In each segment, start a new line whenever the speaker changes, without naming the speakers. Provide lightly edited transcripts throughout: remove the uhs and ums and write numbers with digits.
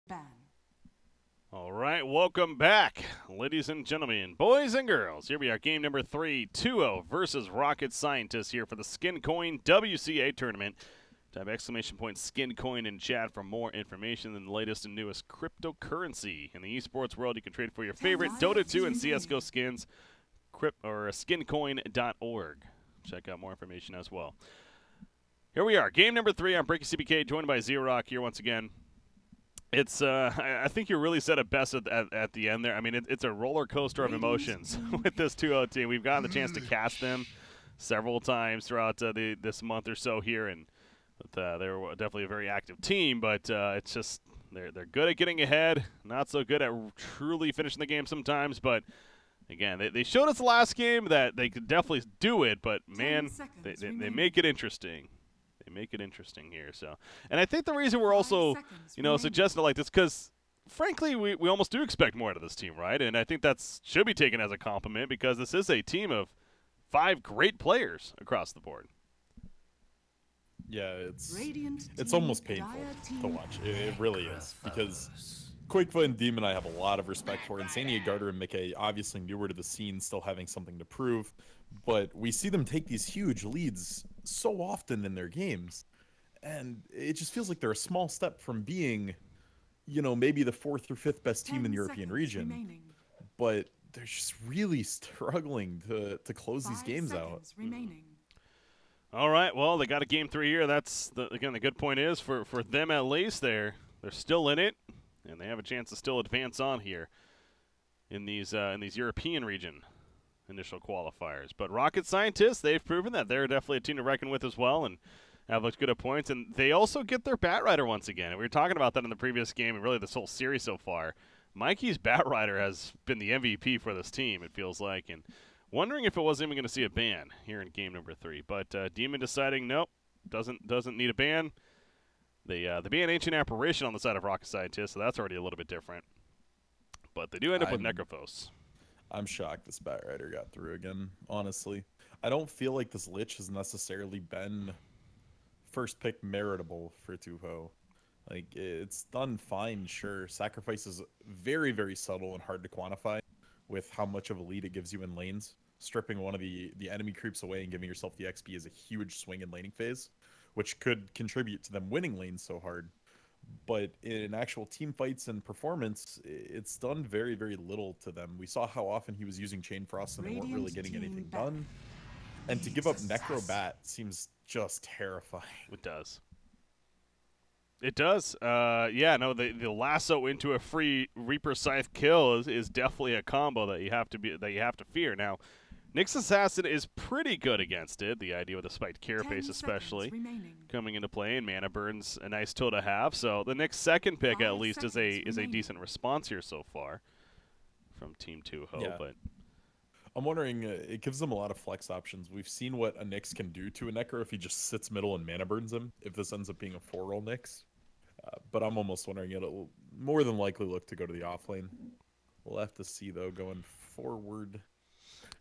ban.
All right, welcome back, ladies and gentlemen, boys and girls. Here we are, game number 3, Tuho versus Rocket Scientists here for the SkinCoin WCA tournament. Type !SkinCoin in chat for more information than the latest and newest cryptocurrency. In the esports world, you can trade for your favorite Dota 2 and CSGO skins, skincoin.org. Check out more information as well. Here we are, game number 3 on BreakyCPK, joined by ZrRock here once again. It's I think you really said it best at the end there. I mean, it's a roller coaster of emotions with this 2-0 team. We've gotten the chance to cast them several times throughout this month or so here, and they're definitely a very active team. But it's just they're good at getting ahead, not so good at truly finishing the game sometimes. But again, they showed us the last game that they could definitely do it. But man, they make it interesting. Make it interesting here. So, and I think the reason we're also, suggesting it like this, because frankly, we almost do expect more out of this team, right? And I think that should be taken as a compliment because this is a team of 5 great players across the board.
Yeah, it's almost painful to watch. It really is, because Qualifier and Demon I have a lot of respect for. Insania, Garter, and Mickey obviously newer to the scene, still having something to prove. But we see them take these huge leads so often in their games. And it just feels like they're a small step from being, maybe the 4th or 5th best team in the European region.
Remaining.
But they're just really struggling to close these games out.
Remaining.
All right, well, they got a game 3 here. That's, again, the good point is, for them at least, they're still in it. And they have a chance to still advance on here in these European region initial qualifiers. But Rocket Scientists, they've proven that they're definitely a team to reckon with as well and have looked good at points. And they also get their Bat Rider once again. And we were talking about that in the previous game and really this whole series so far. Mikey's Bat Rider has been the MVP for this team, it feels like. And wondering if it wasn't even going to see a ban here in game number 3. But Demon deciding, nope, doesn't need a ban. The ban Ancient Apparition on the side of Rocket Scientists, so that's already a little bit different. But they do end up with Necrophos.
I'm shocked this Bat Rider got through again, honestly. I don't feel like this Lich has necessarily been first pick meritable for Tuho. Like, it's done fine, sure. Sacrifice is very, very subtle and hard to quantify with how much of a lead it gives you in lanes. Stripping one of the enemy creeps away and giving yourself the XP is a huge swing in laning phase, which could contribute to them winning lanes so hard. But in actual team fights and performance, it's done very, very little to them. We saw how often he was using Chain Frost and they weren't really getting anything done. And to give up Necrobat seems just terrifying.
It does. It does. Yeah, no, the lasso into a free Reaper Scythe kill is definitely a combo that you have to fear. Now, Nyx Assassin is pretty good against it. The idea with the spiked carapace especially coming into play, and mana burn's a nice tool to have. So the next second pick at least is a decent response here so far from Team Tuho.
Yeah.
But
I'm wondering, it gives them a lot of flex options. We've seen what a Nyx can do to a Necro if he just sits middle and mana burns him, if this ends up being a 4-roll Nyx. But I'm almost wondering it'll more than likely look to go to the offlane. We'll have to see, though, going forward.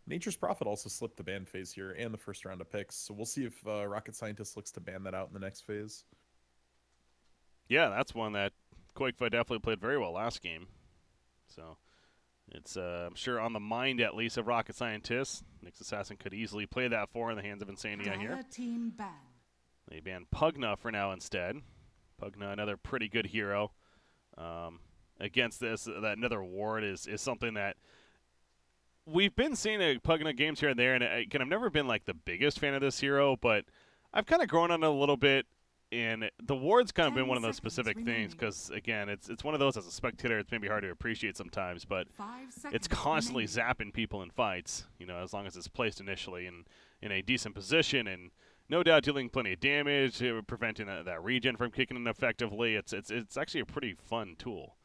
Nature's Prophet also slipped the ban phase here and the first round of picks, so we'll see if Rocket Scientist looks to ban that out in the next phase.
Yeah, that's one that Qualifier definitely played very well last game. So it's, I'm sure, on the mind at least of Rocket Scientists. Nyx Assassin could easily play that for in the hands of Insania here.
Team ban.
They ban Pugna for now instead. Pugna, another pretty good hero. Against this, that another ward is something that we've been seeing Pugna games here and there, and I've never been like the biggest fan of this hero, but I've kind of grown on it a little bit, and the ward's kind of been one of those specific things, because again, it's one of those as a spectator, it's maybe hard to appreciate sometimes, but it's constantly zapping people in fights, as long as it's placed initially in a decent position, and no doubt dealing plenty of damage, preventing that regen from kicking in effectively. It's actually a pretty fun tool,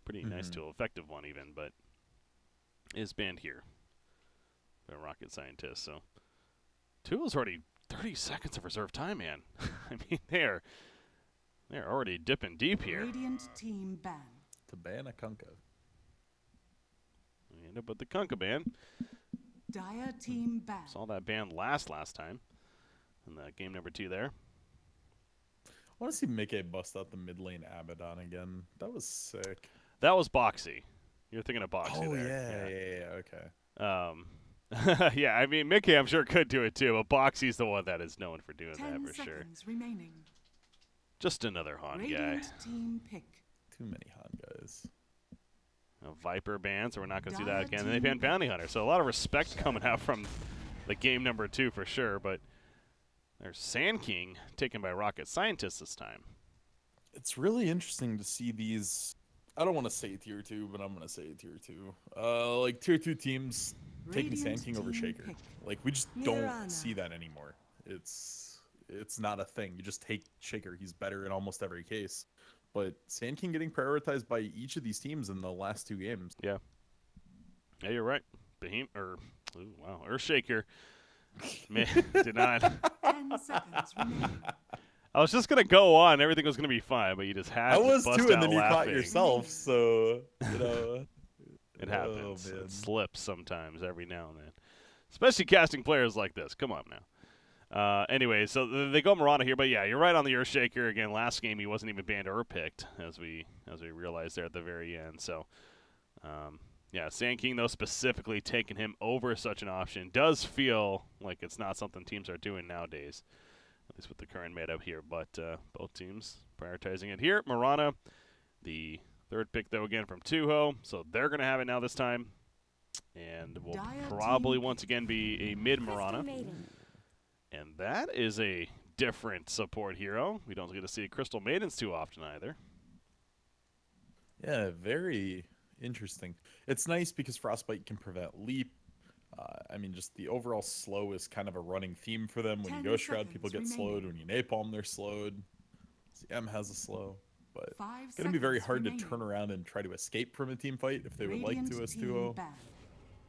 pretty nice tool, effective one even, but is banned here by Rocket Scientist. So Tuho's already 30 seconds of reserve time, man. I mean, they're already dipping deep here.
Radiant team ban.
To ban a Kunkka.
We end up with the Kunkka ban.
Dire team ban.
Saw that ban last time in the game number 2 there.
want to see Mickey bust out the mid lane Abaddon again. That was sick.
That was Boxy. You're thinking of Boxy
Oh,
there.
Yeah, okay.
Yeah, I mean, Mickey I'm sure could do it too, but Boxy's the one that is known for doing
10
that for sure.
seconds remaining.
Just another Han guy.
Radiant team pick.
Too many Han guys.
A Viper ban, so we're not going to see
Dire
that again. And they
team
banned Bounty Hunter, so a lot of respect coming out from the game number 2 for sure. But there's Sand King taken by Rocket Scientist this time.
It's really interesting to see these. I don't want to say tier 2, but I'm going to say tier 2. Like tier 2 teams taking Sand King over Shaker.
Pick.
Like we just don't see that anymore. It's not a thing. You just take Shaker. He's better in almost every case. But Sand King getting prioritized by each of these teams in the last 2 games.
Yeah. Yeah, you're right. Earthshaker did not.
10 seconds remaining.
I was just gonna go on. Everything was gonna be fine, but you just had to bust
too,
out
and then you caught
laughing.
yourself. So you know,
It happens.
man.
It slips sometimes, every now and then, especially casting players like this. Come on now. Anyway, so they go Mirana here, but yeah, you're right on the Earthshaker again. Last game he wasn't even banned or picked, as we realized there at the very end. So, yeah, Sand King though specifically taking him over such an option does feel like it's not something teams are doing nowadays, at least with the current meta here. But both teams prioritizing it here. Mirana, the third pick though again from Tuho, so they're gonna have it now this time, and will probably once again be a mid Mirana. And that is a different support hero. We don't get to see Crystal Maidens too often either.
Yeah, very interesting. It's nice because Frostbite can prevent leap. I mean, just the overall slow is kind of a running theme for them. When you go Shroud, people get slowed. When you Napalm, they're slowed. CM has a slow. But it's going to be very hard to turn around and try to escape from a team fight if they would like to as Tuho.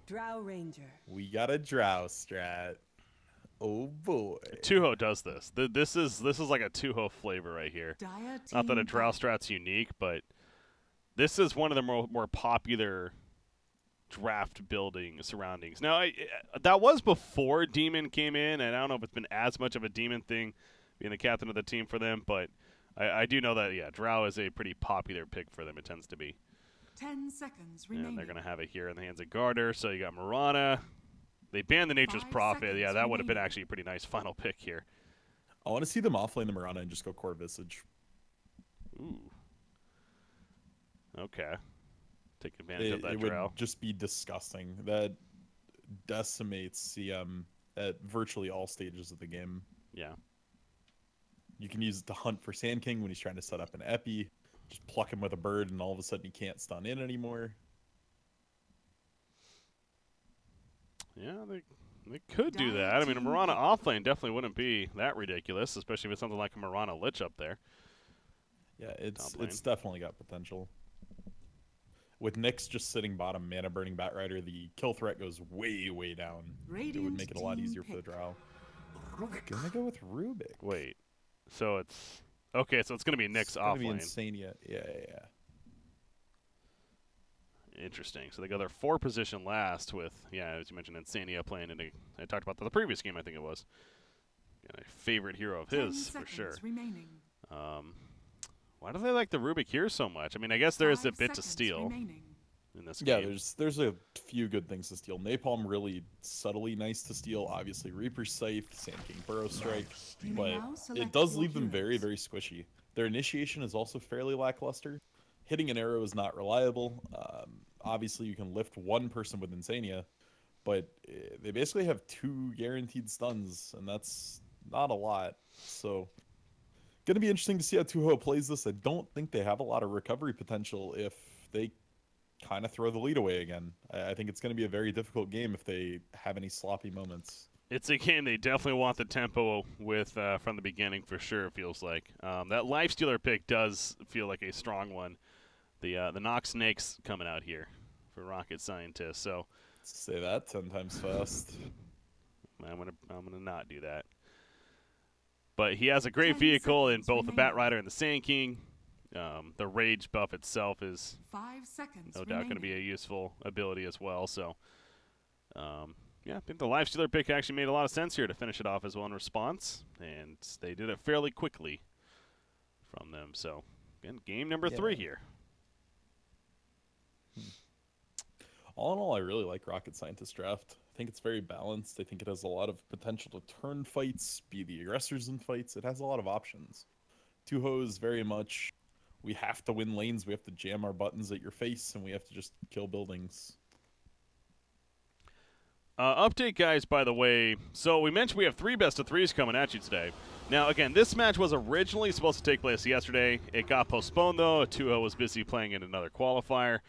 Drow Ranger.
We got a Drow strat. Oh boy.
Tuho does this. This is like a Tuho flavor right here. Not that a Drow strat's unique, but this is one of the more popular draft building surroundings. Now, that was before Demon came in, and I don't know if it's been as much of a Demon thing being the captain of the team for them, but I do know that, yeah, Drow is a pretty popular pick for them. It tends to be.
10 seconds remaining.
And they're going to have it here in the hands of Garter. So you got Mirana. They banned the Nature's Prophet. Yeah, that would have been actually a pretty nice final pick here.
I want to see them offlane the Mirana and just go core Visage.
Ooh. Okay. Take advantage of that Drow.
It would just be disgusting. That decimates CM at virtually all stages of the game.
Yeah.
You can use it to hunt for Sand King when he's trying to set up an Epi. Just pluck him with a bird, and all of a sudden he can't stun in anymore.
Yeah, they could do that. I mean, a Mirana offlane definitely wouldn't be that ridiculous, especially with something like a Mirana Lich up there.
Yeah, it's definitely got potential. With Nyx just sitting bottom, mana burning Batrider, the kill threat goes way, way down. It would make it a lot easier for the Drow. Gonna go with Rubik.
Wait, so it's okay. So it's gonna be Nyx offlane.
Insania. Yeah.
Interesting. So they go their 4 position last with, yeah, as you mentioned, Insania playing. And I talked about that the previous game, I think it was. And a favorite hero of his for sure. Why do they like the Rubik here so much? I mean, I guess there is a bit to steal in this game.
Yeah, there's a few good things to steal. Napalm really subtly nice to steal. Obviously, Reaper's Scythe, Sand King Burrow Strike, but it does leave them very, very squishy. Their initiation is also fairly lackluster. Hitting an arrow is not reliable. Obviously, you can lift one person with Insania, but they basically have 2 guaranteed stuns, and that's not a lot. So, going to be interesting to see how Tuho plays this. I don't think they have a lot of recovery potential if they kind of throw the lead away again. I think it's going to be a very difficult game if they have any sloppy moments.
It's a game they definitely want the tempo with from the beginning for sure, it feels like. That Lifestealer pick does feel like a strong one. The Nox Snakes coming out here for Rocket Scientist. So
say that 10 times fast.
I'm gonna not do that. But he has a great vehicle in both the Batrider and the Sand King. The Rage buff itself is
5 seconds
no doubt going to be a useful ability as well. So, yeah, I think the Lifestealer pick actually made a lot of sense here to finish it off as well in response, and they did it fairly quickly. from them. So, again, game number 3 here.
All in all, I really like Rocket Scientist draft. I think it's very balanced. I think it has a lot of potential to turn fights, be the aggressors in fights. It has a lot of options. Tuho is very much, we have to win lanes, we have to jam our buttons at your face, and we have to just kill buildings.
Update, guys, by the way. So we mentioned we have 3 best-of-3s coming at you today. Now, again, this match was originally supposed to take place yesterday. It got postponed, though. Tuho was busy playing in another qualifier.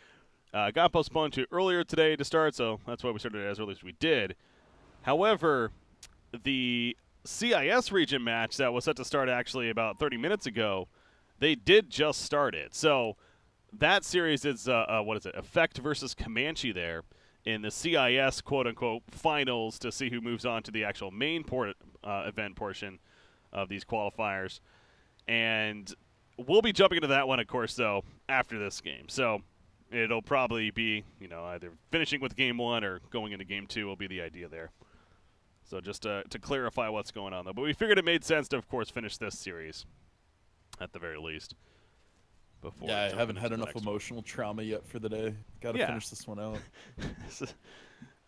Got postponed to earlier today to start, so that's why we started as early as we did. However, the CIS region match that was set to start actually about 30 minutes ago, they did just start it. So that series is, what is it, Effect versus Comanche there in the CIS quote-unquote finals to see who moves on to the actual main event portion of these qualifiers. And we'll be jumping into that one, of course, though, after this game. So it'll probably be, you know, either finishing with Game 1 or going into Game 2 will be the idea there. So just to clarify what's going on, though. But we figured it made sense to, of course, finish this series at the very least. Before
I haven't had enough emotional trauma yet for the day. Got to finish this one out.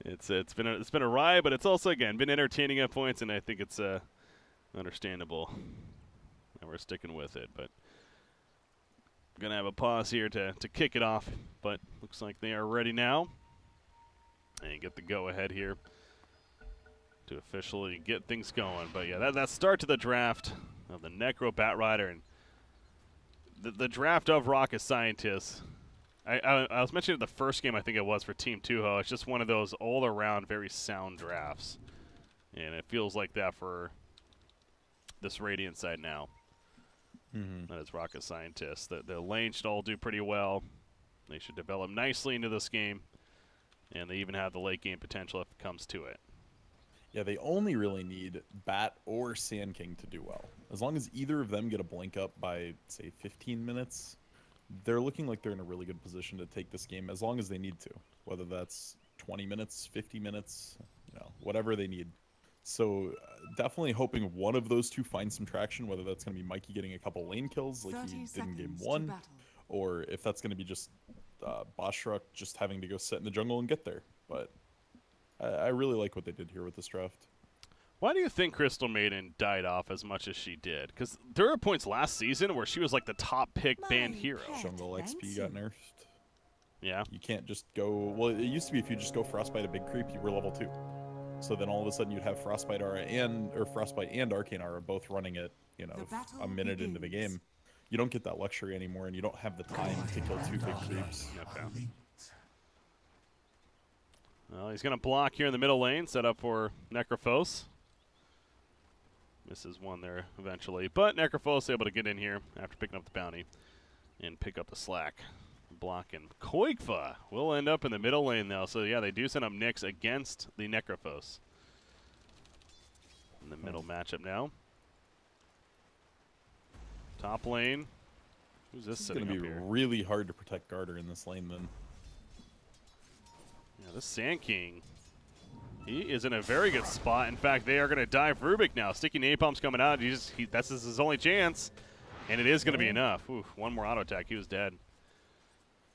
It's been a ride, but it's also, again, been entertaining at points, and I think it's understandable. And we're sticking with it, but I'm going to have a pause here to kick it off, but looks like they are ready now. And get the go-ahead here to officially get things going. But yeah, that start to the draft of the Necro Bat Rider and the draft of Rocket Scientists. I was mentioning the first game, I think it was, for Team Tuho. It's just one of those all-around very sound drafts. And it feels like that for this Radiant side now. That is Rocket Scientists. The lane should all do pretty well. They should develop nicely into this game. And they even have the late game potential if it comes to it.
Yeah, they only really need Bat or Sand King to do well. As long as either of them get a blink up by, say, 15 minutes, they're looking like they're in a really good position to take this game as long as they need to. Whether that's 20 minutes, 50 minutes, you know, whatever they need. So definitely hoping one of those two finds some traction, whether that's going to be Mikey getting a couple lane kills like he did in Game 1, or if that's going to be just ZrRock just having to go sit in the jungle and get there. But I really like what they did here with this draft.
Why do you think Crystal Maiden died off as much as she did? Because there were points last season where she was like the top pick banned hero.
Jungle XP got nerfed.
Yeah.
You can't just go... Well, it used to be if you just go Frostbite a big creep, you were level 2. So then all of a sudden you'd have Frostbite Aura or Frostbite and Arcane Aura both running at, you know, a minute into the game. You don't get that luxury anymore, and you don't have the time to kill 2 big creeps.
Okay. Well, he's going to block here in the middle lane, set up for Necrophos. Misses one there eventually, but Necrophos able to get in here after picking up the bounty and pick up the slack. Blocking Koigfa will end up in the middle lane now. So yeah, they do send up Nyx against the Necrophos in the middle matchup now. Top lane. Who's this sitting up here? It's
going to be really hard to protect Garter in this lane then.
Yeah, this Sand King, he is in a very good spot. In fact, they are going to dive Rubik now. Sticky Napalm's coming out. That's his only chance, and it is going to be enough. Ooh, one more auto attack. He was dead.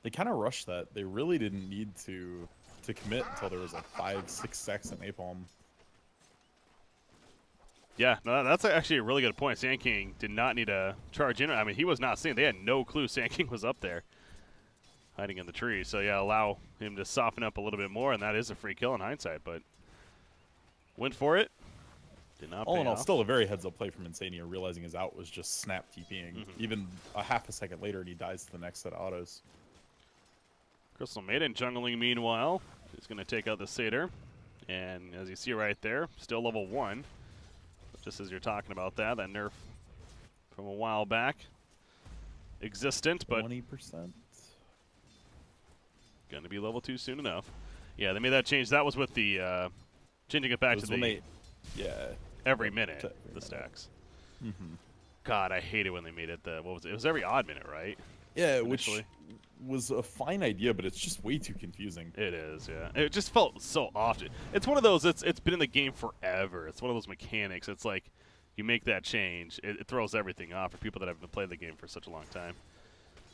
They kind of rushed that. They really didn't need to commit until there was like 5-6 stacks of Napalm.
Yeah, no, that's actually a really good point. Sand King did not need to charge in. I mean, he was not seen. They had no clue Sand King was up there, hiding in the tree. So yeah, allow him to soften up a little bit more, and that is a free kill in hindsight. But went for it. Did not.
All in all, still a very heads-up play from Insania, realizing his out was just snap TPing. Even a half a second later, and he dies to the next set of autos.
Crystal Maiden jungling meanwhile. He's going to take out the Satyr. And as you see right there, still level 1. Just as you're talking about that nerf from a while back. Existent, but
20%.
Going to be level 2 soon enough. Yeah, they made that change. That was with the changing it back to the every minute, the stacks. God, I hate it when they made it what was it? It was every odd minute, right?
Yeah, initially. Which was a fine idea, but it's just way too confusing.
It is, yeah. It just felt so often. It's one of those, it's been in the game forever. It's one of those mechanics. It's like you make that change, it throws everything off for people that haven't played the game for such a long time.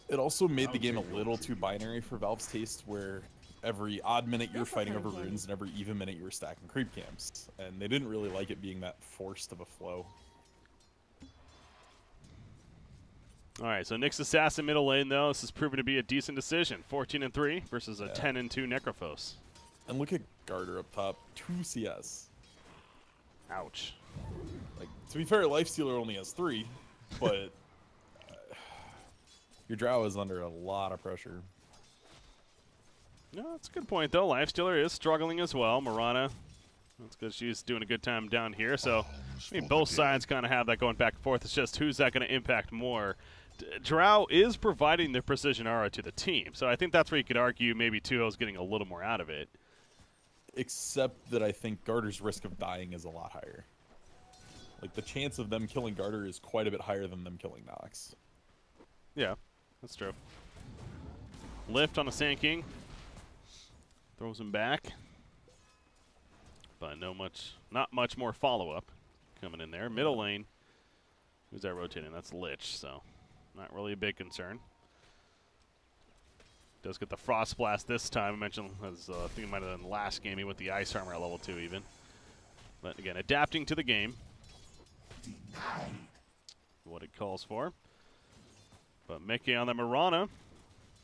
It also made the game a little too binary for Valve's taste, where every odd minute you were fighting over runes and every even minute you were stacking creep camps. And they didn't really like it being that forced of a flow.
All right, so Nyx Assassin middle lane, though. This has proven to be a decent decision. 14-3 versus a 10-2 Necrophos.
And look at Garter up top. 2 CS.
Ouch.
Like, to be fair, Lifestealer only has 3, but your Drow is under a lot of pressure.
No, that's a good point, though. Lifestealer is struggling as well. Mirana, that's because she's doing a good time down here. So, I mean, both sides kind of have that going back and forth. It's just who's that going to impact more. Drow is providing the precision aura to the team. So I think that's where you could argue maybe Tuho's getting a little more out of it.
Except that I think Garter's risk of dying is a lot higher. Like, the chance of them killing Garter is quite a bit higher than them killing Nox.
Yeah, that's true. Lift on a Sand King. Throws him back. But not much more follow-up coming in there. Middle lane. Who's that rotating? That's Lich, so not really a big concern. Does get the Frost Blast this time. I mentioned, I think it might have been last game, he went the Ice Armor at level 2 even. But again, adapting to the game. What it calls for. But Mickey on the Mirana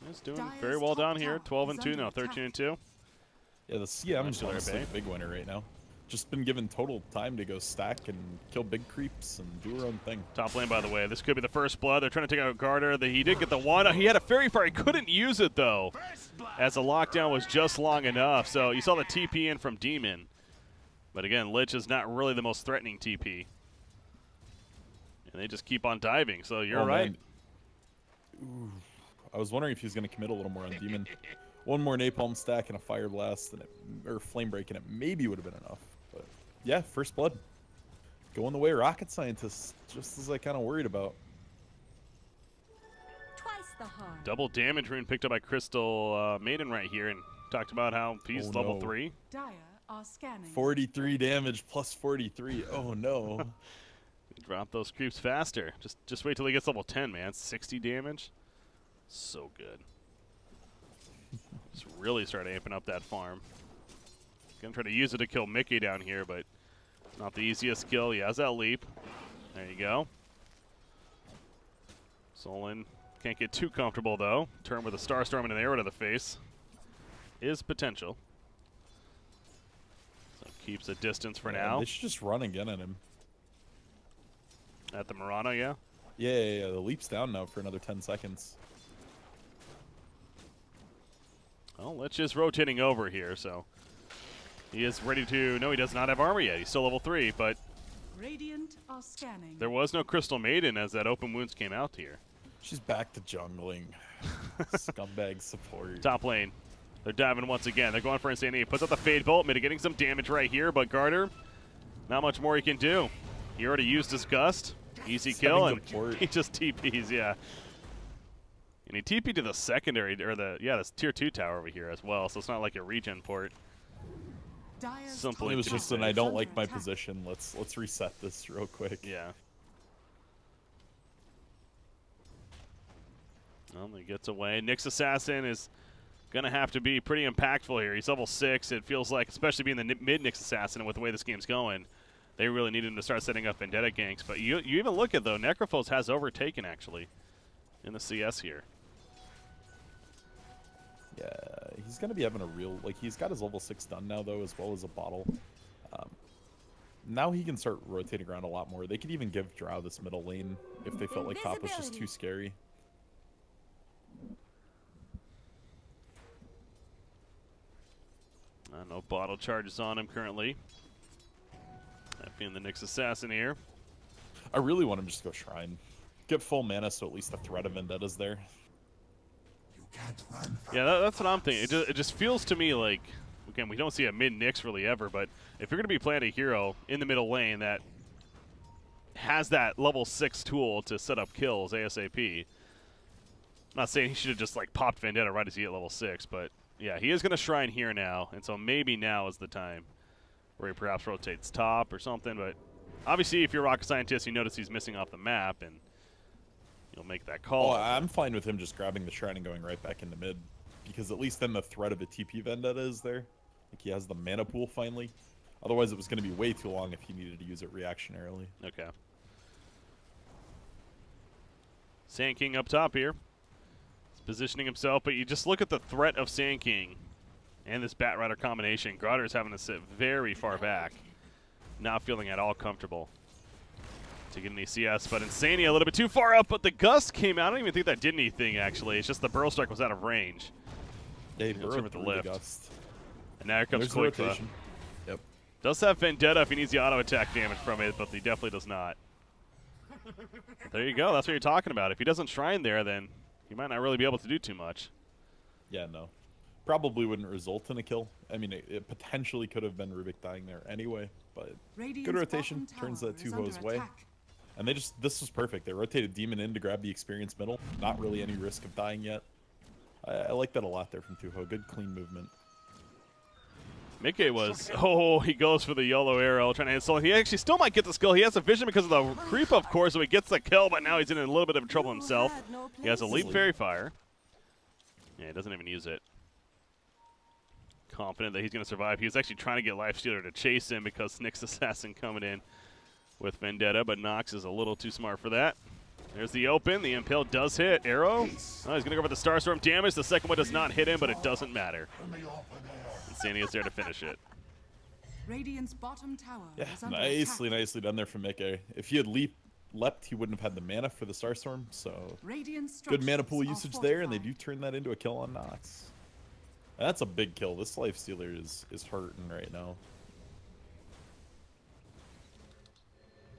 is doing very well down here. 12-2, no, 13-2.
Yeah, the CM's
Nice
honestly
Bay.
a big winner right now. Just been given total time to go stack and kill big creeps and do her own thing.
Top lane, by the way. This could be the first blood. They're trying to take out Garter. He did get the one. He had a Fairy Fire. He couldn't use it, though, as the lockdown was just long enough. So you saw the TP in from Demon. But again, Lich is not really the most threatening TP. And they just keep on diving. So you're right.
Ooh, I was wondering if he was going to commit a little more on Demon. One more Napalm stack and a Fire Blast or Flame Break, and it maybe would have been enough. But yeah, first blood. Going the way of Rocket Scientists, just as I kind of worried about.
Twice the harm.
Double damage rune picked up by Crystal Maiden right here, and talked about how he's level 3.
Dire are scanning.
43 damage plus 43. Oh no.
Drop those creeps faster. Just wait till he gets level 10, man. 60 damage. So good. Just really start amping up that farm. Gonna try to use it to kill Mickey down here, but not the easiest kill. He has that leap. There you go. Solon can't get too comfortable, though. Turn with a Starstorm and an arrow to the face is potential. So keeps a distance for now.
They should just run again at him.
At the Mirana, yeah?
Yeah. The leap's down now for another 10 seconds.
Well, Lich is rotating over here, so he is ready to... No, he does not have armor yet. He's still level 3, but
Radiant are scanning.
there was no Crystal Maiden as that open wounds came out here.
She's back to jungling. Scumbag support.
Top lane. They're diving once again. They're going for Insanity. Puts out the Fade Bolt, mitigating some damage right here, but Garter, not much more he can do. He already used his Gust. Easy kill, and he just TPs, yeah. And he TP'd to the secondary, or this tier 2 tower over here as well, so it's not like a regen port. Simply
it was just an I don't like my position. Let's reset this real quick.
Yeah. Well, he gets away. Nyx Assassin is going to have to be pretty impactful here. He's level 6. It feels like, especially being the mid-Nyx Assassin and with the way this game's going, they really need him to start setting up Vendetta ganks. But you even look at, though, Necrophos has overtaken, actually, in the CS here.
Yeah, he's going to be having a real... Like, he's got his level 6 done now, though, as well as a bottle. Now he can start rotating around a lot more. They could even give Drow this middle lane if they felt like top was just too scary.
No bottle charges on him currently. That being the Nyx Assassin here.
I really want him to just go Shrine. Get full mana so at least the threat of Vendetta's there.
Yeah, that's what I'm thinking. It just feels to me like, again, we don't see a mid-Nyx really ever, but if you're going to be playing a hero in the middle lane that has that level 6 tool to set up kills ASAP, I'm not saying he should have just like popped Vendetta right as he hit level 6, but yeah, he is going to Shrine here now, and so maybe now is the time where he perhaps rotates top or something, but Obviously, if you're a rocket scientist, you notice he's missing off the map, and you'll make that call.
Oh, I'm fine with him just grabbing the shrine and going right back into mid, because at least then the threat of a TP vendetta is there. Like, he has the mana pool finally. Otherwise, it was going to be way too long if he needed to use it reactionarily.
Okay. Sand King up top here. He's positioning himself, but you just look at the threat of Sand King and this Bat Rider combination. Grotter's having to sit very far back, not feeling at all comfortable to get an ECS, but Insania a little bit too far up, but the Gust came out. I don't even think that did anything, actually. It's just the Burrow Strike was out of range.
Yeah, he
burrowed
with
the lift.
Gust.
And now here comes
There's the
Qualifier.
rotation. Yep.
Does have Vendetta if he needs the auto attack damage from it, but he definitely does not. But there you go. That's what you're talking about. If he doesn't Shrine there, then he might not really be able to do too much.
Yeah, no. Probably wouldn't result in a kill. I mean, it potentially could have been Rubik dying there anyway, but
Radiant's
good rotation.
bottom
Turns
tower
that
is
Tuho's
under
way.
attack.
And they just, this was perfect. They rotated Demon in to grab the experience middle. Not really any risk of dying yet. I like that a lot there from Tuho. Good, clean movement.
Mickey was, oh, he goes for the yellow arrow, trying to install. He actually still might get the skill. He has a vision because of the creep, of course, so he gets the kill, but now he's in a little bit of trouble himself. He has a leap fairy fire. Yeah, he doesn't even use it. Confident that he's going to survive. He was actually trying to get Lifestealer to chase him because Nyx Assassin coming in with Vendetta, but Nox is a little too smart for that. There's the open. The Impale does hit. Arrow. Oh, he's going to go for the Starstorm damage. The second one does not hit him, but it doesn't matter. Insania's there to finish it.
Radiant's bottom tower
Yeah,
is under
nicely
attack.
done there from Mickey. If he had leapt, he wouldn't have had the mana for the Starstorm, so
Radiant's
good mana pool
structures
usage
are
there, and they
fortified.
do turn that into a kill on Nox. That's a big kill. This Lifestealer is hurting right now.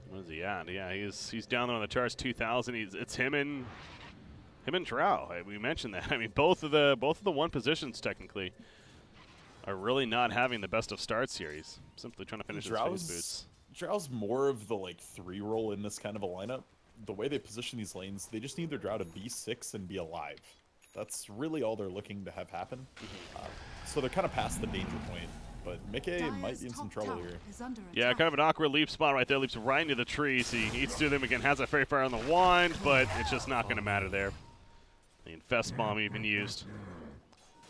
What is he at? Yeah, he's down there on the charts, 2,000. It's him and Drow. We mentioned that. I mean, both of the one positions technically are really not having the best of starts here. He's simply trying to finish his phase boots.
Drow's more of the like 3 role in this kind of a lineup. The way they position these lanes, they just need their Drow to be 6 and be alive. That's really all they're looking to have happen. So they're kind of past the danger point. But Mickey might be in some trouble here.
Yeah, kind of an awkward leap spot right there. Leaps right into the trees. He eats through them again, has a Fairy Fire on the wand, but it's just not going to matter there. The Infest Bomb even used.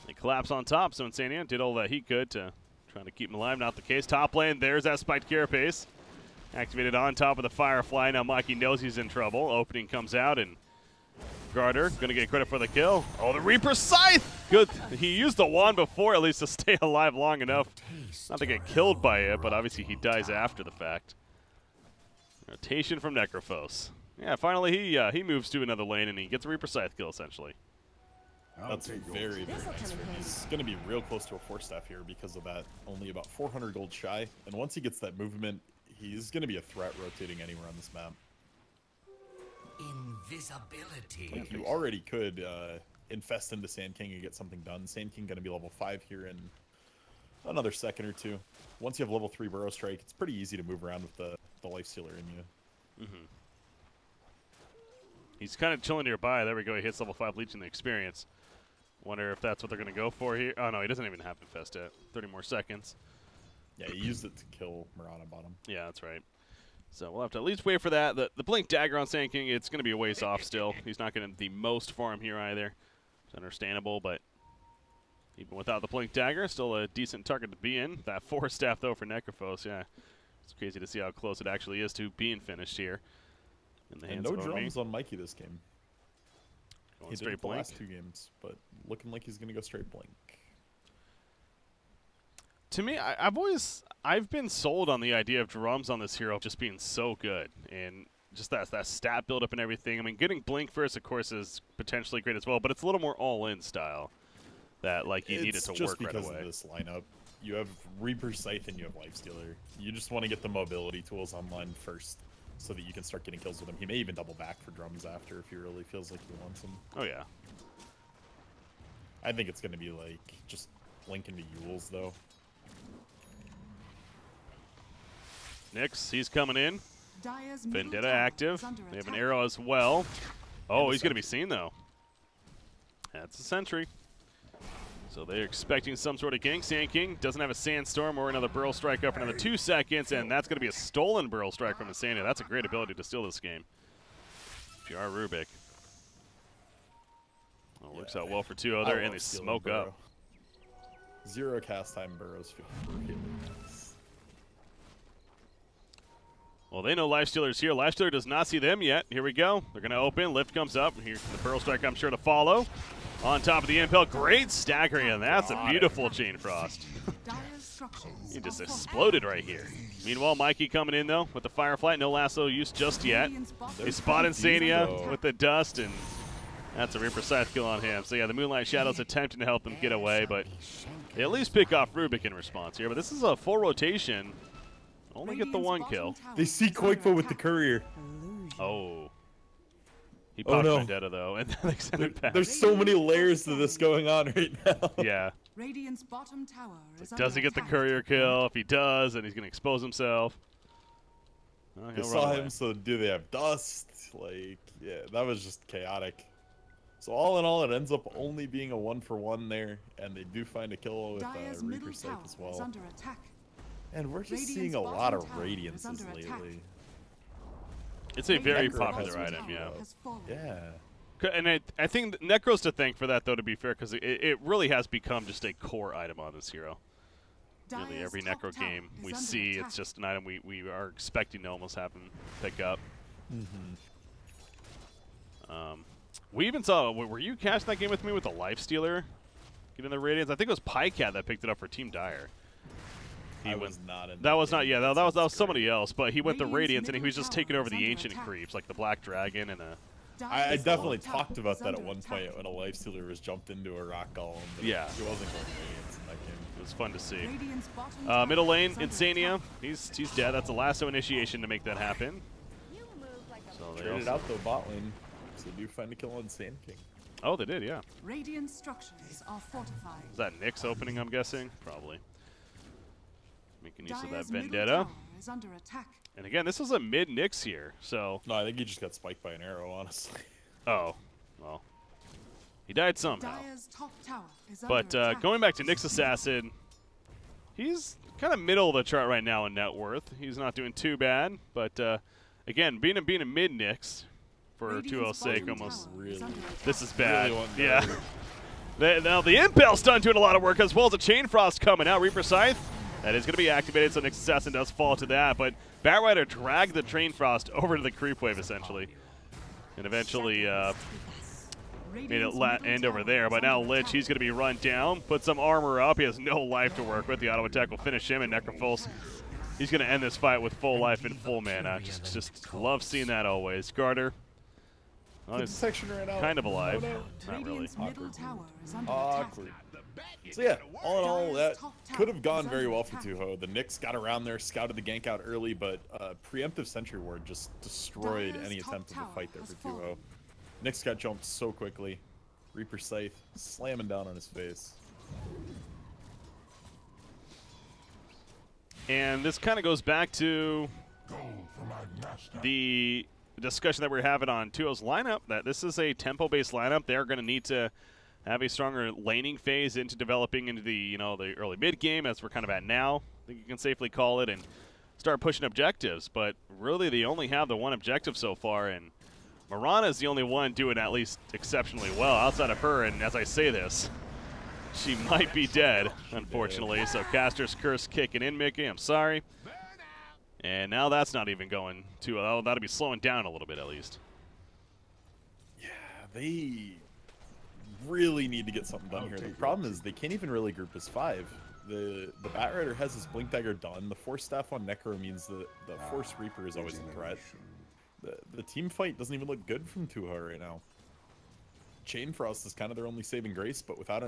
They collapse on top, so Insania did all that he could to try to keep him alive. Not the case. Top lane, there's that spiked Carapace. Activated on top of the Firefly. Now Mikey knows he's in trouble. Opening comes out, and Garter going to get credit for the kill. Oh, the Reaper Scythe! Good. He used the wand before, at least, to stay alive long enough. Not to get killed by it, but obviously he dies after the fact. Rotation from Necrophos. Yeah, finally he moves to another lane, and he gets a Reaper Scythe kill, essentially.
That's very, very nice for him. He's going to be real close to a 4-staff here because of that. Only about 400 gold shy. And once he gets that movement, he's going to be a threat rotating anywhere on this map.
Invisibility.
Like, you already could infest into Sand King and get something done. Sand King going to be level 5 here in another second or two. Once you have level 3 Burrow Strike, it's pretty easy to move around with the Lifestealer in you.
Mm-hmm. He's kind of chilling nearby. There we go. He hits level 5, leeching the experience. Wonder if that's what they're going to go for here. Oh, no, he doesn't even have Infest yet. 30 more seconds.
Yeah, he used it to kill Mirana bottom.
Yeah, that's right. So we'll have to at least wait for that. The Blink Dagger on Sand King, it's going to be a ways off still. He's not getting the most farm here either. It's understandable, but even without the Blink Dagger, still a decent target to be in. That 4-staff, though, for Necrophos, yeah. It's crazy to see how close it actually is to being finished here. In the hands
And no
of
drums on Mikey this game.
Going
He did
straight
it the
Blink.
last 2 games, but looking like he's going to go straight Blink.
To me, I've been sold on the idea of drums on this hero just being so good, and just that stat build up and everything. I mean, getting Blink first, of course, is potentially great as well, but it's a little more all-in style that like you need it to work right away.
It's just because of this lineup. You have Reaper Scythe and you have Lifestealer. You just want to get the mobility tools online first, so that you can start getting kills with him. He may even double back for drums after if he really feels like he wants them.
Oh yeah.
I think it's going to be like just Blink into Yules though.
Nyx, he's coming in.
Dire's middle
Vendetta
tower
active.
is under
They have an
attack.
arrow as well. Oh,
And
he's going to be
sentry.
seen though. That's a sentry. So they're expecting some sort of gank. Sand King doesn't have a Sandstorm or another Burrow Strike up for another 2 seconds, and that's going to be a stolen Burrow Strike from Insania. That's a great ability to steal this game. If you are Rubik. Well, works out well for Tuho there, and they smoke up.
0 cast time Burrows feel really nice.
Well, they know Lifestealer's here. Lifestealer does not see them yet. Here we go. They're going to open. Lift comes up. Here's the Burrow Strike, I'm sure, to follow. On top of the impel. Great staggering, and that's a beautiful Chain Frost. He just exploded right here. Meanwhile, Mikey coming in, though, with the Firefly. No lasso use just yet. They spot Insania with the dust, and that's a Reaper Scythe kill on him. So, yeah, the Moonlight Shadow's attempting to help him get away, but they at least pick off Rubik in response here. But this is a full rotation. Only get the 1 kill.
They see Qualifier with the courier.
Oh. He popped Vendetta, though, and then they send it back.
There's so many layers to this going on right now.
Yeah.
Radiant's bottom tower is
Does he get the courier kill? If he does, then he's going to expose himself. Well,
They saw him, so do they have dust? Like, yeah, that was just chaotic. So all in all, it ends up only being a 1-for-1 there, and they do find a kill with Reaper Scythe as well. And we're just seeing a lot of Radiances lately.
It's a very popular item, yeah.
Yeah.
And I think Necro's to thank for that, though, to be fair, because it really has become just a core item on this hero. Really, every Necro game we see, it's just an item we are expecting to almost have him pick up. We even saw, were you catching that game with me with the Lifestealer getting the Radiance? I think it was Pycat that picked it up for Team Dire.
I was not in
that was not, yeah, that was somebody else, but he went the Radiance and he was just taking over the ancient creeps, like the Black Dragon and a...
I definitely talked about that at one point when a Lifestealer was jumped into a Rock Golem.
Yeah.
He wasn't going Radiance in that game.
It was fun to see. Middle lane, Insania. He's dead. That's a lasso initiation to make that happen. So they
traded out though bot lane, so they do find a kill on Sand King.
Oh, they did, yeah.
Radiant structures are fortified.
Is that Nyx opening, I'm guessing? Probably. Making use of that Vendetta. And again, this is a mid Nyx here, so...
No, I think he just got spiked by an arrow, honestly.
Oh, well. He died somehow. But going back to Nyx Assassin, he's kind of middle of the chart right now in net worth. He's not doing too bad, but again, being a mid Nyx for 2O's sake, almost...
Really?
This is bad. Really yeah. Now the Impel's done doing a lot of work, as well as a Chain Frost coming out. Reaper Scythe. That is going to be activated, so Nyx Assassin does fall to that. But Batrider dragged the Chain Frost over to the creep wave, essentially. And eventually made it end over there. But now Lich, he's going to be run down, put some armor up. He has no life to work with. The auto attack will finish him, and Necrophos, he's going to end this fight with full life and full mana. Just love seeing that always. Garter. Oh, he's kind of alive. Not really.
Awkward. So yeah, all in all, that could have gone very well for Tuho. The Nyx got around there, scouted the gank out early, but preemptive Sentry Ward just destroyed any attempt at the fight there for Tuho. Nyx got jumped so quickly. Reaper Scythe slamming down on his face.
And this kind of goes back to the discussion that we're having on 2O's lineup, that this is a tempo-based lineup. They're going to need to have a stronger laning phase into developing into the, the early mid game, as we're kind of at now. I think you can safely call it, and start pushing objectives. But really, they only have the one objective so far, and Mirana is the only one doing at least exceptionally well outside of her. And as I say this, she might be dead, unfortunately. So Caster's Curse kicking in, Mickey. I'm sorry. And now that's not even going too well. That'll be slowing down a little bit at least.
Yeah, they really need to get something done here. The problem is they can't even really group as 5. The Batrider has his Blink Dagger done. The Force Staff on Necro means that the Force Reaper is always a threat. The team fight doesn't even look good from Tuho right now. Chain Frost is kind of their only saving grace, but without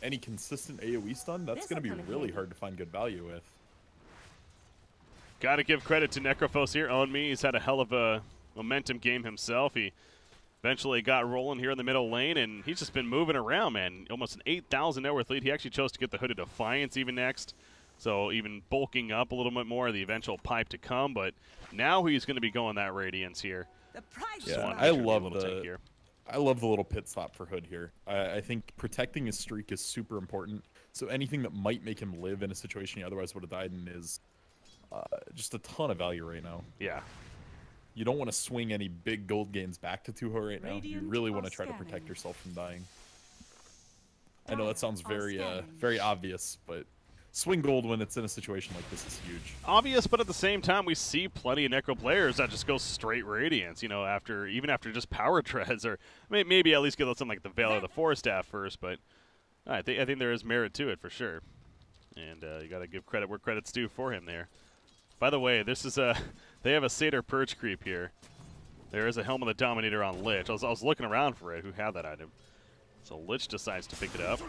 any consistent AoE stun, that's going to be really hard to find good value with.
Got to give credit to Necrophos here. On me, he's had a hell of a momentum game himself. He eventually got rolling here in the middle lane, and he's just been moving around, man. Almost an 8,000 net worth lead. He actually chose to get the Hooded Defiance even next, so even bulking up a little bit more, the eventual pipe to come. But now he's going to be going that Radiance here.
Yeah, I love I love the little pit stop for Hood here. I think protecting his streak is super important. So anything that might make him live in a situation he otherwise would have died in is just a ton of value right now.
Yeah.
You don't want to swing any big gold gains back to Tuho right now. You
Radiant
really want to
are
try to
scanning.
protect yourself from dying. I know that sounds very obvious, but swing gold when it's in a situation like this is huge.
Obvious, but at the same time, we see plenty of Necro players that just go straight Radiance, you know, even after just power treads, or maybe at least get something like the Veil or the Force Staff first, but I think there is merit to it for sure. And you got to give credit where credit's due for him there. By the way, this is they have a Satyr Perch creep here. There is a Helm of the Dominator on Lich. I was looking around for it, who had that item. So Lich decides to pick it up.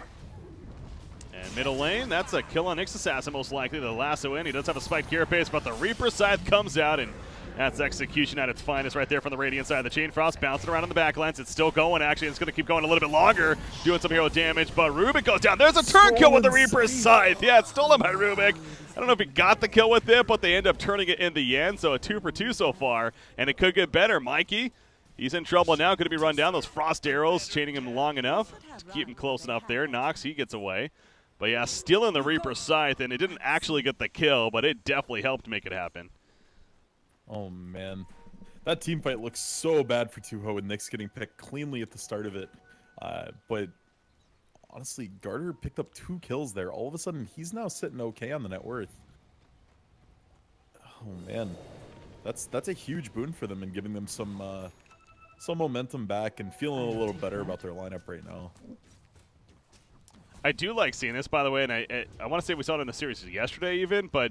And middle lane, that's a kill on Nyx Assassin, most likely. The lasso in. He does have a spiked carapace, but the Reaper Scythe comes out, and that's execution at its finest right there from the Radiant side. The Chain Frost bouncing around on the backlines. It's still going, actually. It's going to keep going a little bit longer, doing some hero damage, but Rubik goes down. There's a turn kill with the Reaper's Scythe. Yeah, it's stolen by Rubik. I don't know if he got the kill with it, but they end up turning it in the end, so a 2 for 2 so far, and it could get better. Mikey, he's in trouble now. Going to be run down. Those Frost Arrows chaining him long enough to keep him close enough there. Nox, he gets away. But yeah, stealing the Reaper's Scythe, and it didn't actually get the kill, but it definitely helped make it happen.
Oh, man. That team fight looks so bad for Tuho with Nyx getting picked cleanly at the start of it. But honestly, Garter picked up 2 kills there. All of a sudden, he's now sitting okay on the net worth. Oh, man. That's a huge boon for them and giving them some momentum back and feeling a little better about their lineup right now.
I do like seeing this, by the way, and I want to say we saw it in the series yesterday even, but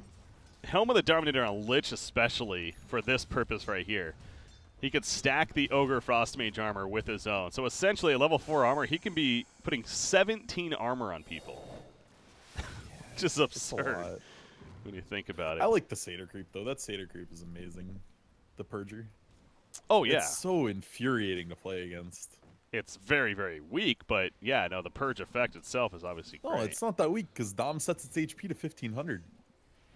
Helm of the Dominator on Lich especially for this purpose right here. He could stack the Ogre Frost Mage armor with his own. So essentially a level 4 armor, he can be putting 17 armor on people. Just absurd when you think about it.
I like the Satyr creep, though. That Satyr creep is amazing. The Purger.
Oh, yeah.
It's so infuriating to play against.
It's very, very weak, but yeah, no, the Purge effect itself is obviously great.
No, it's not that weak, because Dom sets its HP to 1500.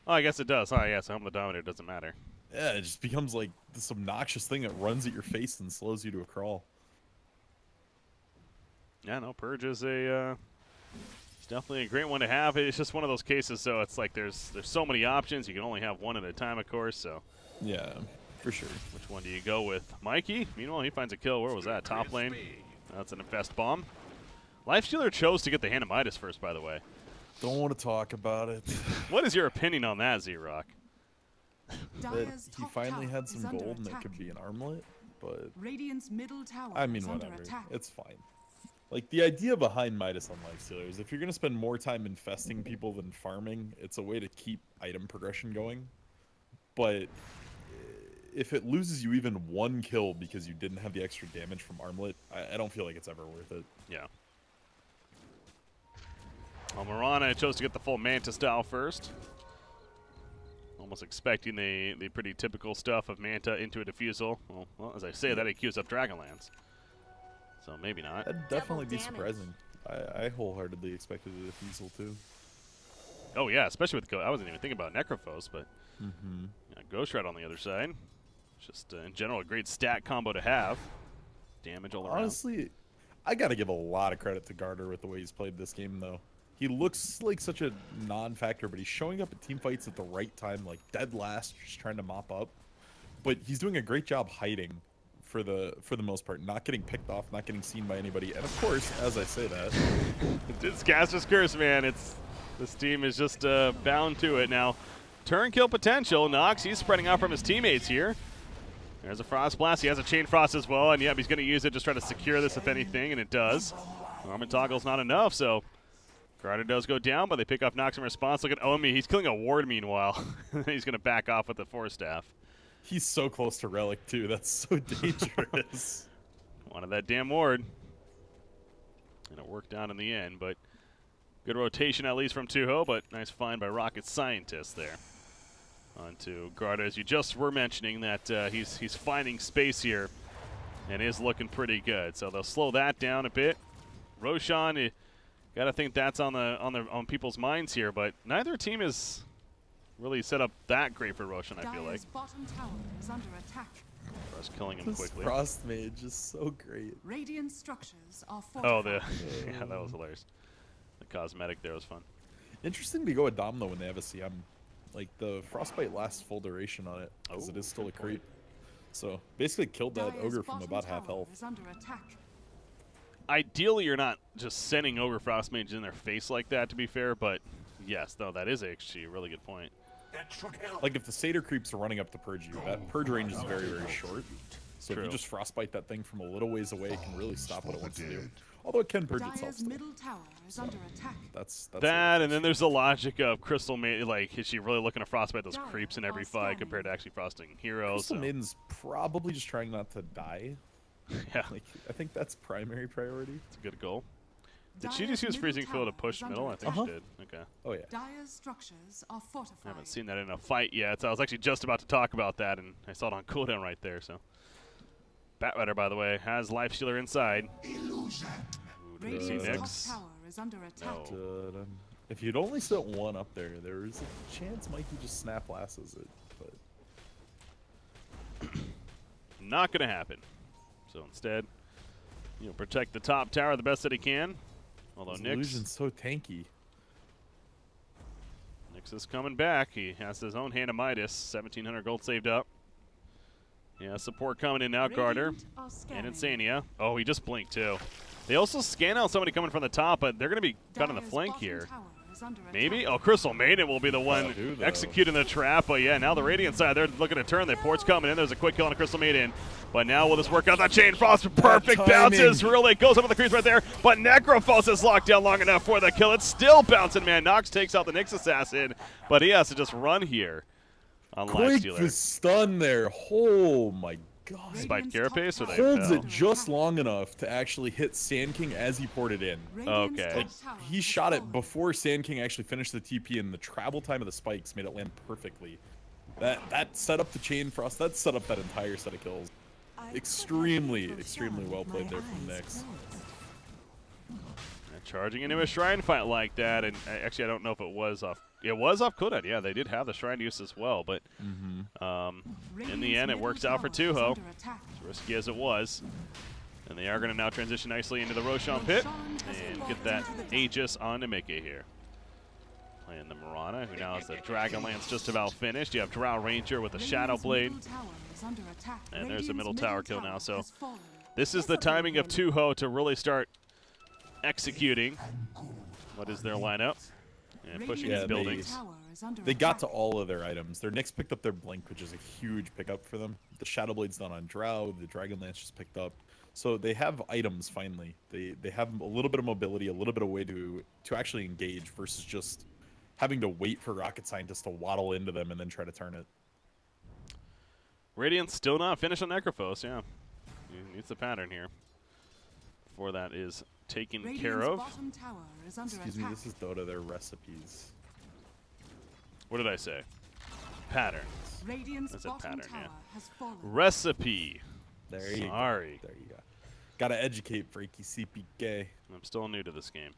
Oh, I guess it does. Oh, yeah, so Helm of the Dominator doesn't matter.
Yeah, it just becomes like this obnoxious thing that runs at your face and slows you to a crawl.
Yeah, no, Purge is it's definitely a great one to have. It's just one of those cases, so it's like there's so many options. You can only have one at a time, of course, so.
Yeah, for sure.
Which one do you go with? Mikey, meanwhile, he finds a kill. Where was that? Top lane. That's an Infest Bomb. Lifestealer chose to get the Hand of Midas first, by the way.
Don't want to talk about it.
What is your opinion on that, ZrRock?
That he finally had some gold and it could be an armlet, but
Radiant's middle tower
I mean,
is under
whatever.
attack.
It's fine. Like, the idea behind Midas on Lifestealer is if you're going to spend more time infesting people than farming, it's a way to keep item progression going. But if it loses you even 1 kill because you didn't have the extra damage from armlet, I don't feel like it's ever worth it.
Yeah. Well, Mirana chose to get the full Manta style first. Almost expecting the pretty typical stuff of Manta into a Diffusal. Well, as I say that, it queues up Dragonlance. So maybe not.
That'd definitely be surprising. I wholeheartedly expected a Diffusal too.
Oh yeah, especially with I wasn't even thinking about Necrophos, but yeah, Ghost Shroud on the other side. Just in general a great stat combo to have. Damage all around.
Honestly, I gotta give a lot of credit to Garter with the way he's played this game though. He looks like such a non-factor, but he's showing up at team fights at the right time, like dead last, just trying to mop up. But he's doing a great job hiding for the most part, not getting picked off, not getting seen by anybody. And of course, as I say that,
it's Caster's Curse, man. This team is just bound to it now. Turn kill potential. Nox, he's spreading out from his teammates here. There's a Frost Blast. He has a Chain Frost as well, and yep, he's going to use it, just try to secure this if anything, and it does. Armor Toggle's not enough, so Garter does go down, but they pick off Nox in response. Look at Omi. He's killing a ward meanwhile. He's going to back off with the Force Staff.
He's so close to Relic, too. That's so dangerous.
Wanted that damn ward. And it worked out in the end, but good rotation at least from Tuho, but nice find by Rocket Scientist there. Onto Garter, as you just were mentioning, that he's finding space here and is looking pretty good. So they'll slow that down a bit. Roshan, got to think that's on people's minds here, but neither team is really set up that great for Roshan, I feel like.
Dire's bottom tower is under attack.
Just killing him
This
quickly.
Frost Mage is so great.
Radiant structures are fortified.
Oh, yeah, that was hilarious. The cosmetic there was fun.
Interesting to go with Dom though when they have a CM. Like the Frostbite lasts full duration on it because it is still a creep. So basically killed that
Dire's
ogre from
bottom
about half
tower
health.
is under attack.
Ideally, you're not just sending Ogre Frost Mage in their face like that, to be fair, but yes, no, that is actually a really good point.
Like if the Satyr creeps are running up to purge you, that purge range is very, very short. So if you just Frostbite that thing from a little ways away, it can really stop what it wants to do. Although it can purge itself
Dire's
still.
middle tower is under attack.
That's
That, and then there's the logic of Crystal Maiden. Like, is she really looking to frostbite those creeps in every fight compared to actually frosting heroes?
Crystal Maiden's probably just trying not to die.
Yeah,
Like I think that's primary priority.
it's a good goal. Did she
Dire's
just use
middle
Freezing Flow to
tower
push
is under
middle? I think
attack.
she did. Okay.
Oh yeah.
Dire's structures are
I
fortified.
haven't seen that in a fight yet. So I was actually just about to talk about that, and I saw it on cooldown right there. So, Batrider, by the way, has Life Stealer inside. Ooh, do we see
Radiant's
Nyx?
top tower is under attack.
No.
If you'd only set one up there, there's a chance Mikey just snap lasses it. But
Not going to happen. So instead, protect the top tower the best that he can. Although
this
Nyx
illusion's so tanky.
is coming back. He has his own Hand of Midas. 1,700 gold saved up. Yeah, support coming in now, Carter.
Radiant are
And
scanning.
Insania. Oh, he just blinked too. They also scan out somebody coming from the top, but they're going to be cut on the
Dire's
flank
bottom
here.
tower is under
Maybe?
attack.
Oh, Crystal Maiden will be the one
do, though.
executing the trap. But yeah, now the Radiant side, they're looking to turn. The port's coming in. There's a quick kill on a Crystal Maiden. But now will this work out? That Chain Frost, perfect bounces. Really goes under the crease right there. But Necrophos is locked down long enough for the kill. It's still bouncing, man. Nox takes out the Nyx Assassin, but he has to just run here on Life
Quick
Stealer.
the stun there. Oh my god.
Spike
Radiant's
Carapace,
top
or they
tower
Holds
is
fell?
it just long enough to actually hit Sand King as he poured it in.
Radiant's
Okay.
top
Like,
tower
he
is
shot it
fallen.
before Sand King actually finished the TP, and the travel time of the spikes made it land perfectly. That set up the Chain Frost. That set up that entire set of kills. Extremely well played there from Nyx.
Charging into a Shrine fight like that, and actually I don't know if it was off. It was off cooldown. Yeah, they did have the Shrine use as well, but in the
Radiant's
end it
middle
works out for
tower is
Tuho.
under attack.
As risky as it was. And they are going to now transition nicely into the Roshan pit
Roshan has
and
fallen
get that
into the
Aegis on Nemeke here. Playing the Mirana, who now has the Dragonlance just about finished. You have Drow Ranger with the Shadow
Radiant's
Blade.
middle tower is under attack.
And there's the
Radiant's
middle tower kill now, so
has fallen.
this is the timing of Tuho to really start executing what is their lineup and pushing
Radiant's
these
they-
middle
buildings.
tower is under
They got
attack.
to all of their items. Their Nyx picked up their Blink, which is a huge pickup for them. The Shadow Blade's done on Drow. The Dragonlance just picked up. So they have items finally. They have a little bit of mobility, a little bit of way to actually engage versus just having to wait for rocket scientists to waddle into them and then try to turn it.
Radiant's still not finished on Necrophos, yeah. He needs the pattern here before that is taken
Radiant's
care of.
bottom tower is under
Excuse
attack.
me, this is Dota, their recipes.
What did I say? Pattern.
Radiant's
That's a
bottom
pattern,
tower
yeah.
has fallen.
Recipe.
There you
Sorry.
go. There you go. Gotta educate BreakyCPK.
I'm still new to this game.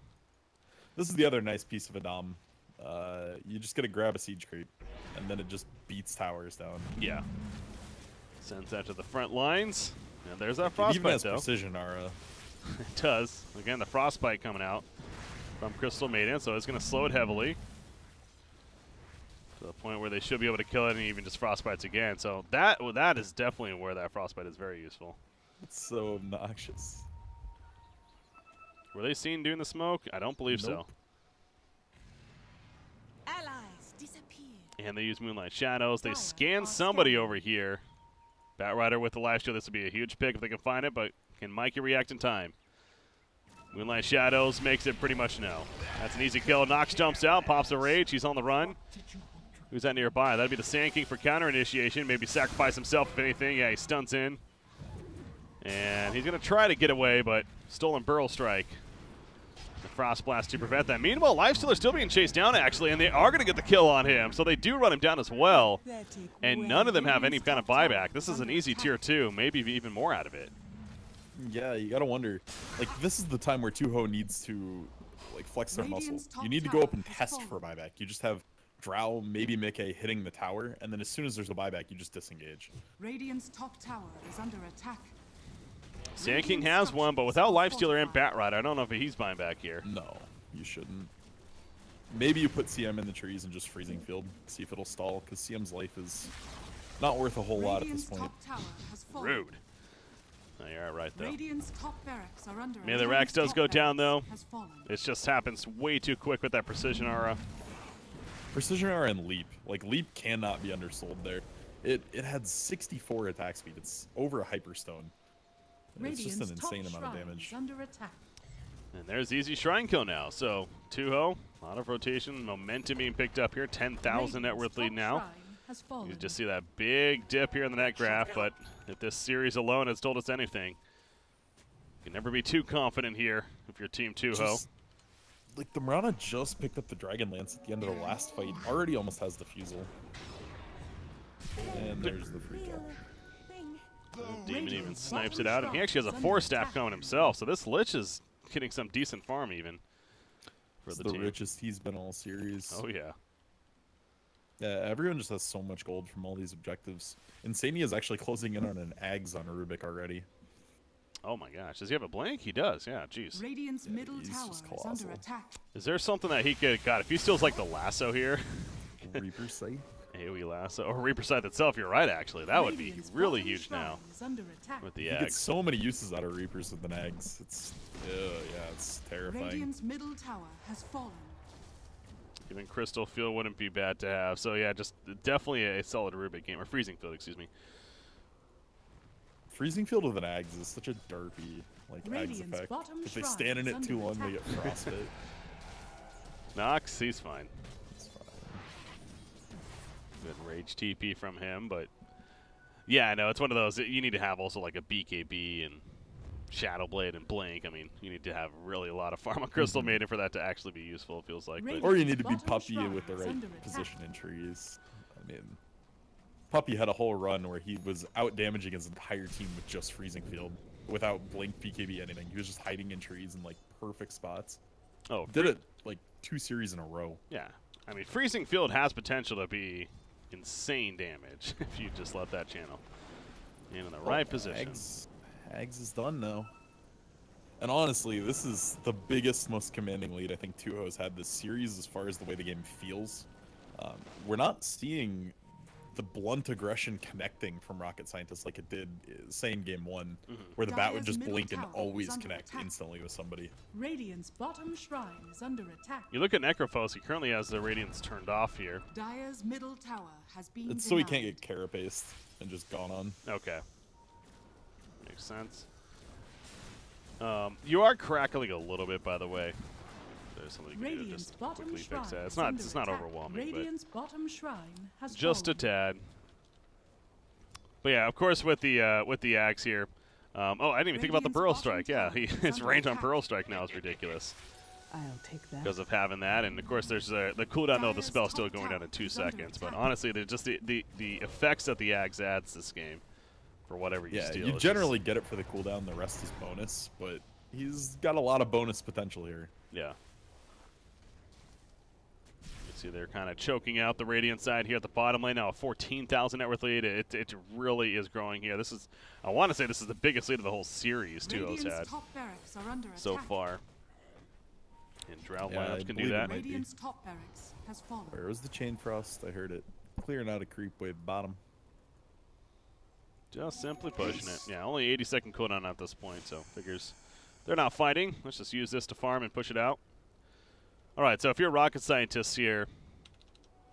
This is the other nice piece of a Dom. You just gotta grab a siege creep, and then it just beats towers down.
Yeah. Sends that to the front lines. And there's that
It even
frostbite,
has
though.
precision aura.
It does. Again, the frostbite coming out from Crystal Maiden, so it's going to slow it heavily to the point where they should be able to kill it and even just frostbites again. So that is definitely where that frostbite is very useful.
It's so obnoxious.
Were they seen doing the smoke? I don't believe
Nope.
Allies disappear.
so. And they use Moonlight Shadows. They
Dire
scan
are
somebody
scanning.
over here. Batrider with the life shield. This would be a huge pick if they can find it, but can Mikey react in time? Moonlight Shadows makes it pretty much no. That's an easy kill. Nox jumps out, pops a rage. He's on the run. Who's that nearby? That'd be the Sand King for counter initiation. Maybe sacrifice himself if anything. Yeah, he stunts in. And he's going to try to get away, but Stolen Burrow Strike. The Frost Blast to prevent that. Meanwhile, Lifestealer's still being chased down, actually, and they are going to get the kill on him. So they do run him down as well. And none of them have any kind of buyback. This is an easy tier 2, maybe even more out of it.
Yeah, you gotta wonder. Like, this is the time where Tuho needs to, like, flex their
Radiant's
muscle.
top
You need to go up
tower
and
has
test for
fallen.
a buyback. You just have Drow, maybe Mickey hitting the tower, and then as soon as there's a buyback, you just disengage.
Radiant's top tower is under attack.
Sand King has one, but without Lifestealer and Bat Rider, I don't know if he's buying back here.
No, you shouldn't. Maybe you put CM in the trees and just Freezing Field, see if it'll stall, because CM's life is not worth a whole lot at this point.
Top tower has fallen.
Rude. Oh, you're right, though.
Radiant's top barracks are under
Maybe the Rax does go down, though.
has fallen.
It just happens way too quick with that Precision Aura.
Precision Aura and Leap. Like, Leap cannot be undersold there. It had 64 attack speed. It's over a Hyperstone. It's just an insane amount of damage.
Under attack.
And there's easy Shrine Kill now. So, Tuho, a lot of rotation, momentum being picked up here. 10,000 net worth lead now. You just see that big dip here in the net graph, but if this series alone has told us anything, you can never be too confident here if you're Team Tuho.
Like, the Mirana just picked up the Dragon Lance at the end of the last fight. Already almost has the Fusel. And there's the free kill.
Demon even snipes it out, and he actually has a 4-staff coming himself, so this Lich is getting some decent farm even for the team.
Richest he's been all series.
Oh, yeah.
Yeah, everyone just has so much gold from all these objectives. Insania is actually closing in on an Ags on Rubik already.
Oh my gosh, does he have a blank? He does, yeah, jeez.
Radiant's middle tower is under attack.
Is there something that he could, God, if he steals like the lasso here.
Reaper Sight?
AoE lasso, or Reaper Scythe itself, you're right actually. That would be really huge now with the
You
Ags.
get so many uses out of Reapers with an Ags. It's, yeah, it's terrifying.
Radiant's middle tower has fallen.
Even Crystal Field wouldn't be bad to have. So yeah, just definitely a solid Rubik game, or Freezing Field, excuse me.
Freezing Field with an Ags is such a derpy like Ags effect. If they stand in it too long, they get frostbite.
Nox, he's fine.
It's fine.
Good rage TP from him, but yeah, I know it's one of those. You need to have also like a BKB and Shadow Blade and Blink. I mean, you need to have really a lot of farm on Crystal Maiden for that to actually be useful, it feels like. But
or you need to be Puppy with the right position in trees. I mean, Puppy had a whole run where he was out damaging his entire team with just Freezing Field, without Blink, BKB, anything. He was just hiding in trees in like perfect spots.
Oh,
did it like 2 series in a row.
Yeah, I mean, Freezing Field has potential to be insane damage if you just let that channel in the right position.
Ags is done now. And honestly, this is the biggest, most commanding lead I think Tuho has had this series as far as the way the game feels. We're not seeing the blunt aggression connecting from Rocket Scientist like it did, say, in Game 1, where the bat would just blink and always connect instantly with somebody.
Radiant's bottom shrine is under attack.
You look at Necrophos, he currently has the Radiance turned off here.
Dire's middle tower has been
It's so he can't get carapaced and just gone on.
Okay. Makes sense. You are crackling a little bit, by the way. There's something you can do to just quickly fix that. It's not overwhelming,
Radiant's bottom shrine has
just a tad. But yeah, of course, with the axe here. Oh, I didn't even think about the Burrow Strike. Yeah, his range on Burrow Strike now is ridiculous.
I'll take that.
Because of having that, and of course there's the cooldown though of the spell still going down to 2 seconds. But honestly, they're just the effects that the axe adds this game for whatever you steal.
You generally get it for the cooldown. The rest is bonus, but he's got a lot of bonus potential here.
Yeah. See, they're kind of choking out the Radiant side here at the bottom lane now. A 14,000 net worth lead. It really is growing here. This is, I want to say, this is the biggest lead of the whole series Tuho's had so far. And Drow lineups can do that.
Radiant's top barracks has fallen.
Where was the Chain Frost? I heard it. Clearing out a creep wave bottom.
Just simply pushing it. Yeah, only 80-second cooldown at this point, so figures they're not fighting. Let's just use this to farm and push it out. All right, so if you're rocket scientists here,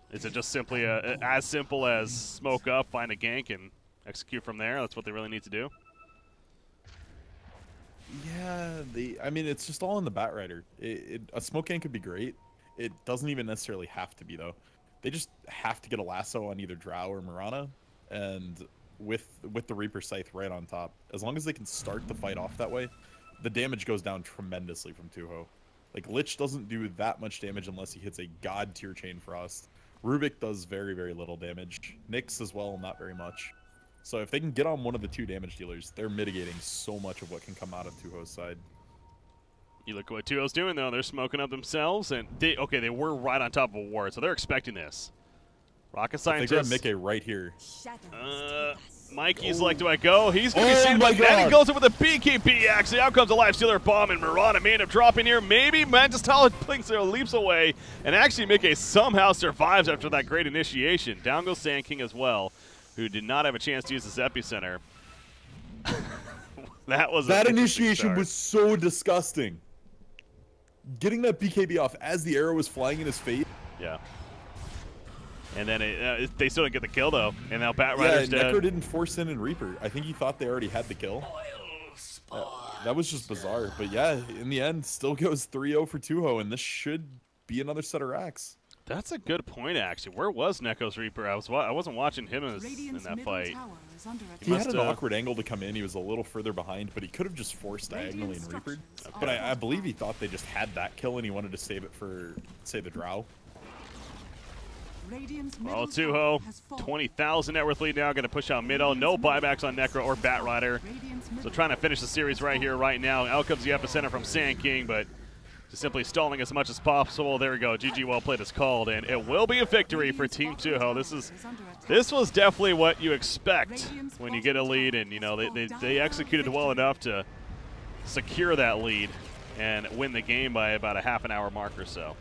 is it just simply as simple as smoke up, find a gank, and execute from there? That's what they really need to do?
Yeah, I mean, it's just all in the Bat Rider. A smoke gank could be great. It doesn't even necessarily have to be, though. They just have to get a lasso on either Drow or Mirana, and with the Reaper Scythe right on top. As long as they can start the fight off that way, the damage goes down tremendously from Tuho. Like, Lich doesn't do that much damage unless he hits a god tier Chain Frost. Rubik does very, very little damage. Nyx as well, not very much. So if they can get on one of the 2 damage dealers, they're mitigating so much of what can come out of Tuho's side.
You look at what Tuho's doing, though. They're smoking up themselves. And they were right on top of a ward, so they're expecting this. Rocket Scientist.
They grab Mickey right here.
Mikey's like, do I go? He's going to be seen,
my
but then he
God.
goes in with a BKB. Actually, out comes a Life Stealer Bomb, and Mirana may end up dropping here. Maybe Mantis Talon blinks there, leaps away, and actually Mickey somehow survives after that great initiation. Down goes Sand King as well, who did not have a chance to use his Epicenter. That
initiation was so disgusting. Getting that BKB off as the arrow was flying in his face.
Yeah. And then they still didn't get the kill, though. And now Batrider's dead.
Necro didn't force in and Reaper. I think he thought they already had the kill. That was just bizarre. But yeah, in the end, still goes 3-0 for Tuho, and this should be another set of racks.
That's a good point, actually. Where was Necro's Reaper? I wasn't watching him in that fight.
He had an awkward angle to come in. He was a little further behind, but he could have just forced diagonally and Reapered. But I believe he thought they just had that kill, and he wanted to save it for, say, the Drow.
Well, Tuho, 20,000 net worth lead now, going to push out middle. No buybacks on Necro or Batrider. So trying to finish the series right here, right now. Out comes the Epicenter from Sand King, but just simply stalling as much as possible. There we go. GG, well played is called, and it will be a victory for Team Tuho. This was definitely what you expect when you get a lead, and you know they executed well enough to secure that lead and win the game by about a half an hour mark or so.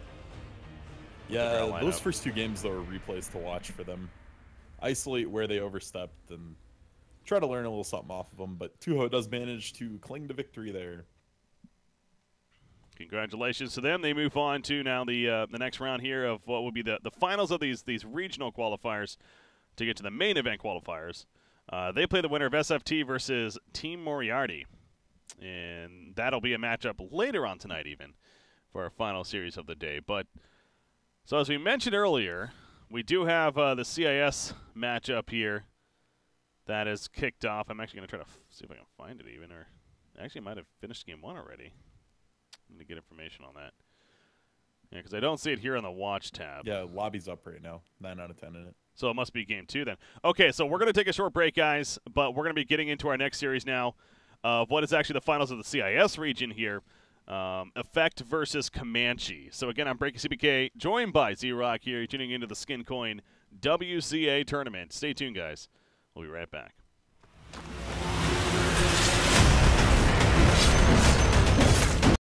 Yeah, those first two games, though, are replays to watch for them. Isolate where they overstepped and try to learn a little something off of them. But Tuho does manage to cling to victory there.
Congratulations to them. They move on to now the next round here of what would be the finals of these regional qualifiers to get to the main event qualifiers. They play the winner of SFT versus Team Moriarty. And that'll be a matchup later on tonight even for our final series of the day. But so as we mentioned earlier, we do have the CIS matchup here that is kicked off. I'm actually going to try to see if I can find it even, or actually might have finished game one already. I'm going to get information on that. Yeah, because I don't see it here on the watch tab.
Yeah, lobby's up right now. 9 out of 10 in it.
So it must be game two then. Okay, so we're going to take a short break, guys, but we're going to be getting into our next series now of what is actually the finals of the CIS region here. Effect versus Comanche. So again, I'm BreakyCPK, joined by ZrRock here. You're tuning into the SkinCoin WCA tournament. Stay tuned, guys. We'll be right back.